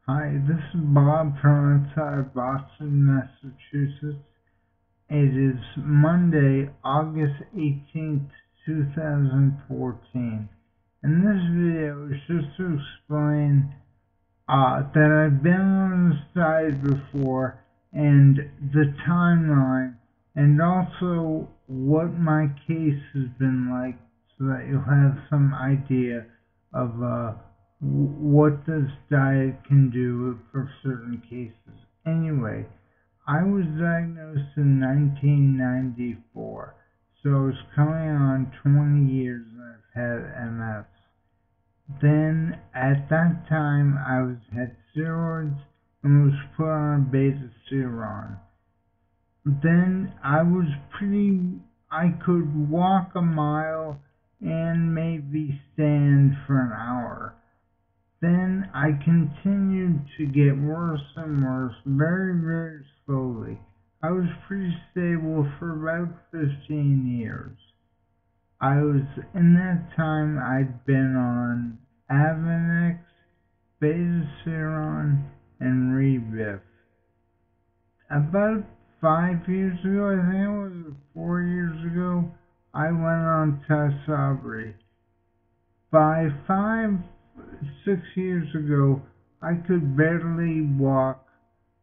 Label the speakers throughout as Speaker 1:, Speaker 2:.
Speaker 1: Hi, this is Bob from outside Boston, Massachusetts. It is Monday, August 18th, 2014. And this video is just to explain that I've been on the site before and the timeline, and also what my case has been like so that you'll have some idea of what this diet can do for certain cases. Anyway, I was diagnosed in 1994, so it's coming on 20 years that I've had MS. Then, at that time, I had steroids and was put on beta-seron. Then I could walk a mile and maybe stand for an hour. Then I continued to get worse and worse, very, very slowly. I was pretty stable for about 15 years. In that time, I'd been on Avonex, beta-seron, and Rebif. About 5 years ago, I think it was 4 years ago, I went on Tysabri. By 6 years ago, I could barely walk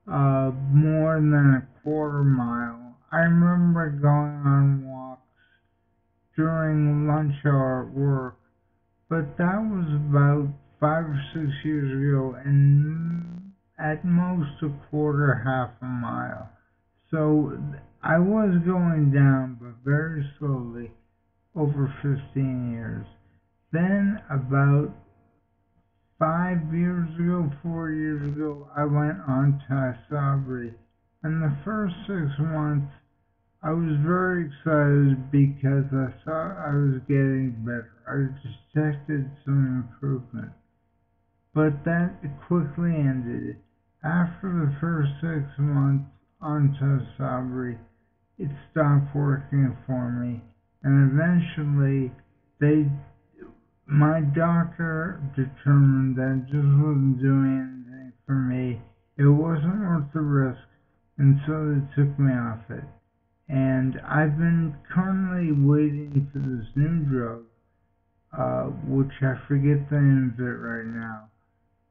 Speaker 1: more than a quarter mile. I remember going on walks during lunch hour at work, but that was about 5 or 6 years ago, and at most a quarter, half a mile. So I was going down, but very slowly, over 15 years. Then about 5 years ago, 4 years ago, I went on Tysabri. And the first 6 months, I was very excited because I thought I was getting better. I detected some improvement. But that quickly ended. After the first 6 months on Tysabri, it stopped working for me. And eventually, my doctor determined that it just wasn't doing anything for me. It wasn't worth the risk, and so they took me off it. And I've been currently waiting for this new drug, which I forget the name of it right now,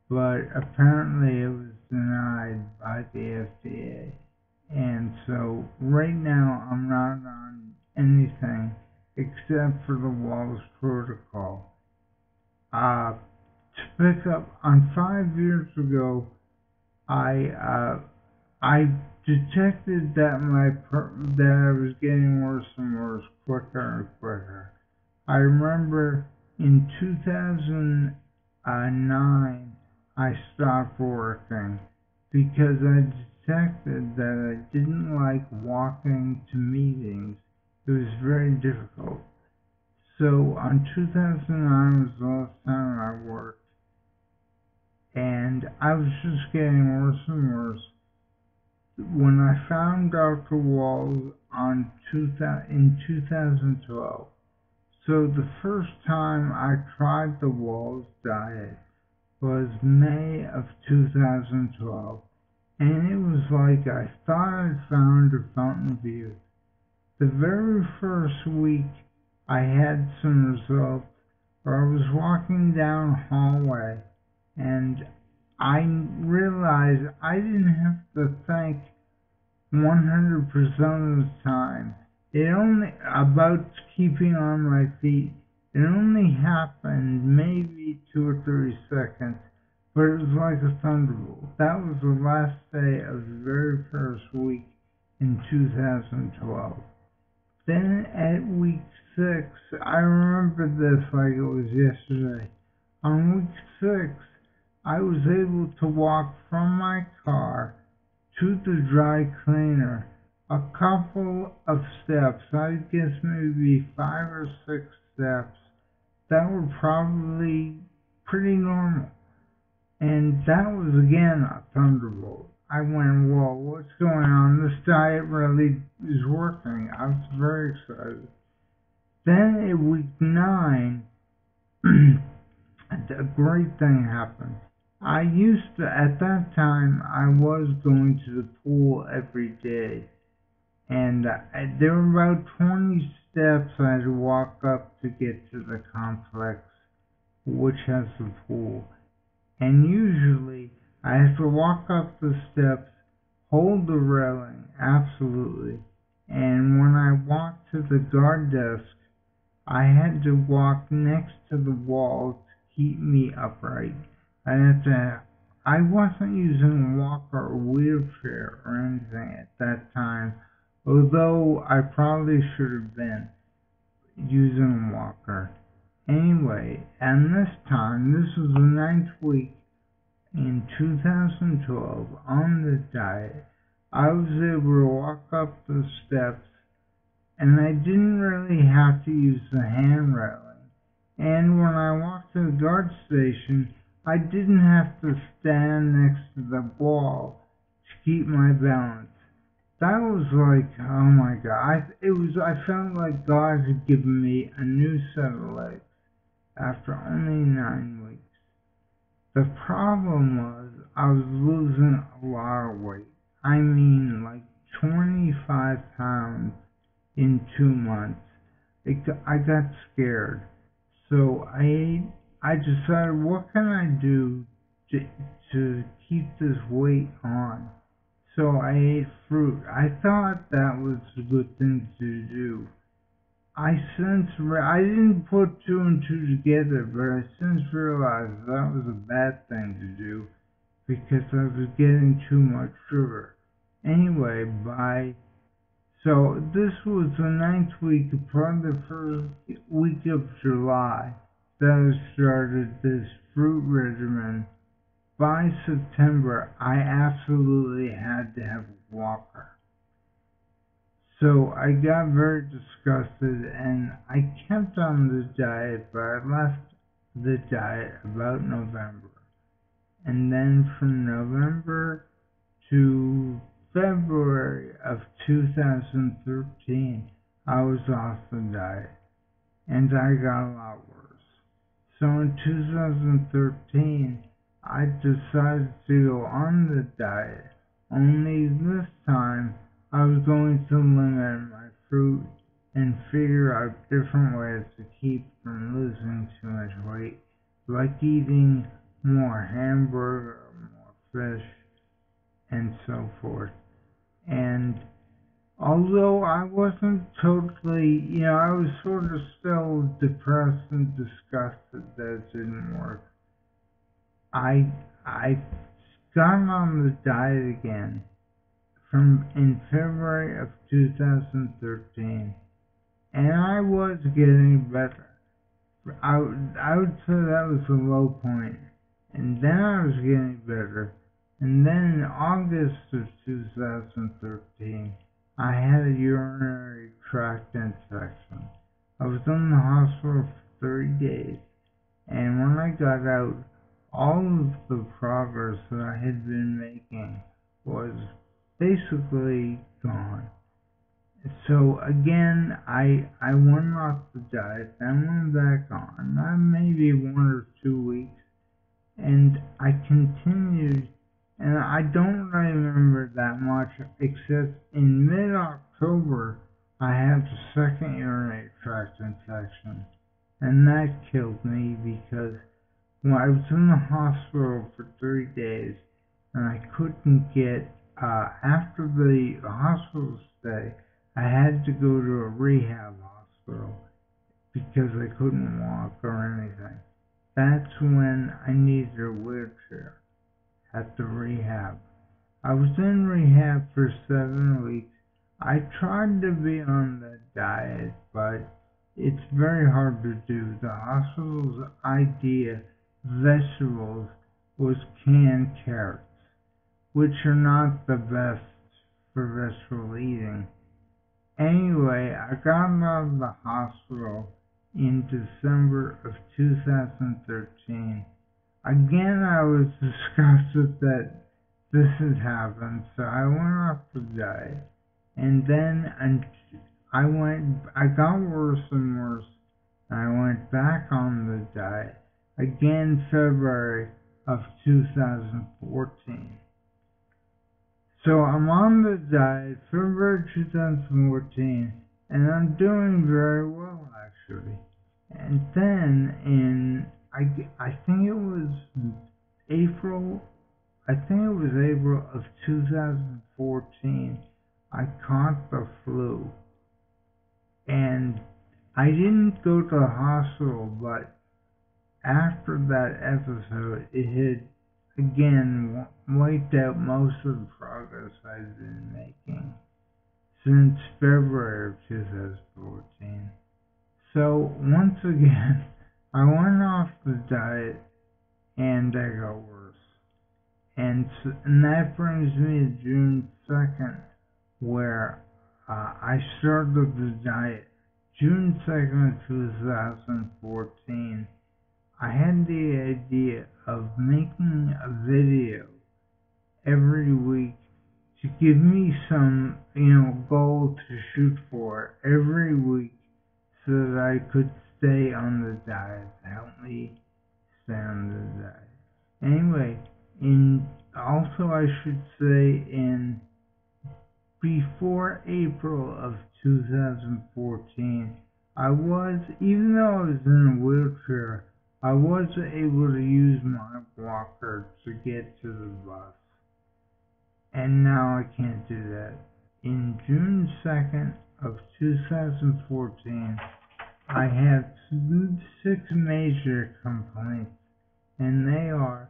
Speaker 1: but apparently it was denied by the FDA. And so right now I'm not on anything except for the Wahls Protocol. To pick up on 5 years ago, I detected that I was getting worse and worse, quicker and quicker. I remember in 2009 I stopped working because I detected that I didn't like walking to meetings. It was very difficult. So on 2009 was the last time I worked, and I was just getting worse and worse. When I found Dr. Wahls in 2012, so the first time I tried the Wahls diet was May of 2012, and it was like I thought I'd found a fountain of youth. The very first week I had some results where I was walking down a hallway and I realized I didn't have to think 100% of the time. It only, about keeping on my feet, it only happened maybe 2 or 3 seconds, but it was like a thunderbolt. That was the last day of the very first week in 2012. Then at week 6, I remember this like it was yesterday. On week 6, I was able to walk from my car to the dry cleaner a couple of steps. I guess maybe 5 or 6 steps that were probably pretty normal. And that was again a thunderbolt. I went, whoa, what's going on? This diet really is working. I was very excited. Then at week 9, a great thing happened. I used to, at that time, I was going to the pool every day, and there were about 20 steps I had to walk up to get to the complex, which has the pool. And usually, I have to walk up the steps, hold the railing, absolutely. And when I walked to the guard desk, I had to walk next to the wall to keep me upright. I wasn't using a walker or wheelchair or anything at that time, although I probably should have been using a walker. Anyway, and this time, this was the 9th week in 2012 on the diet, I was able to walk up the steps and I didn't really have to use the hand railing. And when I walked to the guard station, I didn't have to stand next to the wall to keep my balance. That was like, oh my God, I felt like God had given me a new set of legs after only 9 weeks. The problem was I was losing a lot of weight. I mean, like 25 pounds in 2 months. I got scared. So I decided, what can I do to keep this weight on? So I ate fruit. I thought that was a good thing to do. I didn't put two and two together, but I since realized that was a bad thing to do because I was getting too much sugar. Anyway, so this was the 9th week, probably the first week of July that I started this fruit regimen. By September, I absolutely had to have a walker. So I got very disgusted and I kept on the diet, but I left the diet about November. And then from November to February of 2013, I was off the diet and I got a lot worse. So in 2013, I decided to go on the diet, only this time I was going to limit my fruit and figure out different ways to keep from losing too much weight, like eating more hamburger, more fish, and so forth. And although I wasn't totally, I was sort of still depressed and disgusted that it didn't work, I got on the diet again in February of 2013, and I was getting better. I would say that was the low point, and then I was getting better, and then in August of 2013, I had a urinary tract infection. I was in the hospital for 30 days, and when I got out, all of the progress that I had been making was basically gone. So again, I went off the diet, then went back on, maybe 1 or 2 weeks, and I continued, and I don't remember that much, except in mid-October, I had the second urinary tract infection, and that killed me because when I was in the hospital for 3 days, and I couldn't get, after the hospital stay, I had to go to a rehab hospital because I couldn't walk or anything. That's when I needed a wheelchair at the rehab. I was in rehab for 7 weeks. I tried to be on the diet, but it's very hard to do. The hospital's idea of vegetables was canned carrots, which are not the best for vegetable eating. Anyway, I got out of the hospital in December of 2013. Again, I was disgusted that this had happened, so I went off the diet. And then I got worse and worse, and I went back on the diet. Again, February, of 2014. So I'm on the diet, February 2014, and I'm doing very well, actually. And then I think it was April of 2014, I caught the flu. And I didn't go to the hospital, but after that episode, it had again wiped out most of the progress I'd been making since February of 2014. So once again, I went off the diet and I got worse. And that brings me to June 2nd, where I started the diet. June 2nd, 2014, I had the idea of making a video every week to give me some, goal to shoot for every week so that I could stay on the diet, help me stay on the diet. Anyway, also I should say before April of 2014, even though I was in a wheelchair, I was able to use my walker to get to the bus. And now I can't do that. In June 2nd of 2014, I have 6 major complaints, and they are: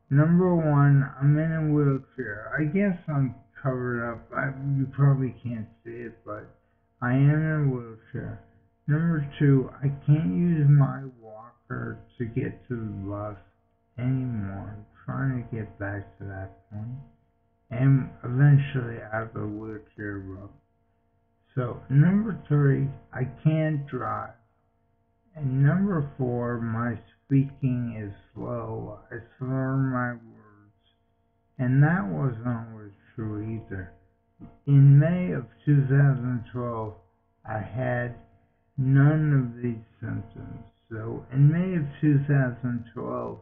Speaker 1: number 1, I'm in a wheelchair. I guess I'm covered up. You probably can't see it, but I am in a wheelchair. Number 2, I can't use my walker to get to the bus anymore. I'm trying to get back to that point. And eventually out of the wheelchair rope. So, number 3, I can't drive. And number 4, my speaking is slow. I slur my words. And that wasn't always true either. In May of 2012, I had none of these symptoms. So in May of 2012,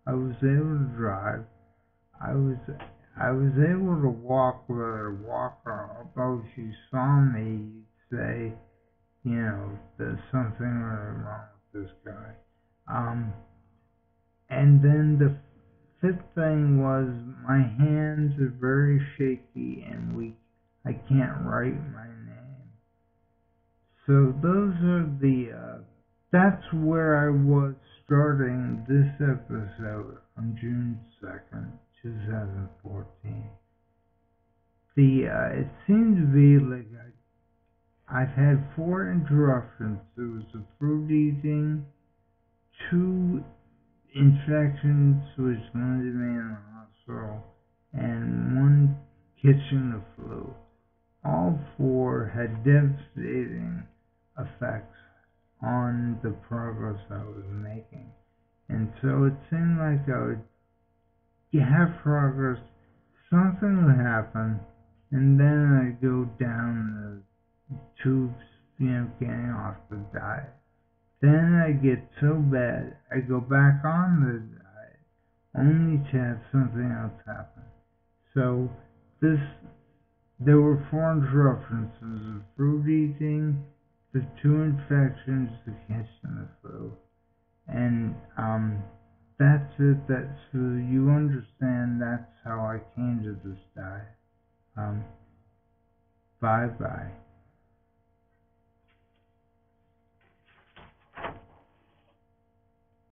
Speaker 1: I was able to drive. I was able to walk with a walker. Although if you saw me, you'd say, there's something really wrong with this guy. And then the 5th thing was my hands are very shaky and weak. I can't write my name. So those are that's where I was starting this episode on June 2nd, 2014. It seemed to be like I've had 4 interruptions. There was the fruit eating, 2 infections which landed me in the hospital, and 1 catching the flu. All 4 had devastating effects on the progress I was making. And so it seemed like I would have progress, something would happen, and then I'd go down the tubes, getting off the diet. Then I get so bad, I go back on the diet, only to have something else happen. So there were 4 interruptions: the fruit eating, the 2 infections, the catching the flu, and that's it. So you understand. That's how I came to this diet. Bye bye.